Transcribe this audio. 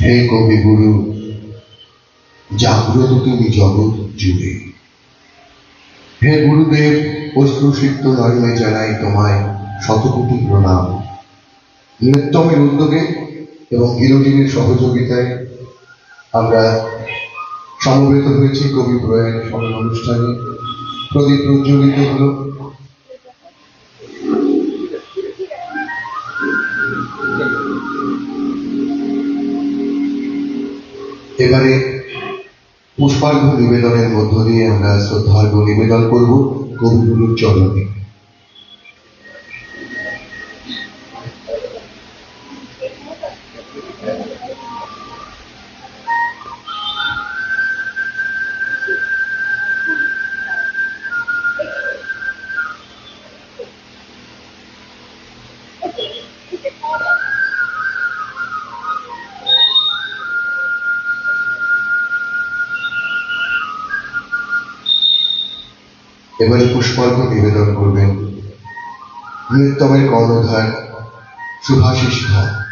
হে কবিগুরু, জাগ্রত তুমি জগৎ জুড়ে। হে গুরুদেব, অশ্রুসিক্ত নয়নে জানাই তোমায় শতকোটি প্রণাম। নৃত্যমের উদ্যোগে এবং বিরোধীদের সহযোগিতায় আমরা সমবেত হয়েছি কবি প্রয়াণ স্মরণ অনুষ্ঠানে। প্রদীপ প্রজ্বলিত হল। এবারে পুষ্পার্ঘ্য নিবেদনের মধ্য দিয়ে আমরা শ্রদ্ধার্ঘ্য নিবেদন করব কবিগুরুর চরণে। এবারে পুষ্পার্ঘ্য নিবেদন করবেন নৃত্যমের কর্ণধার শুভাশিস ধর।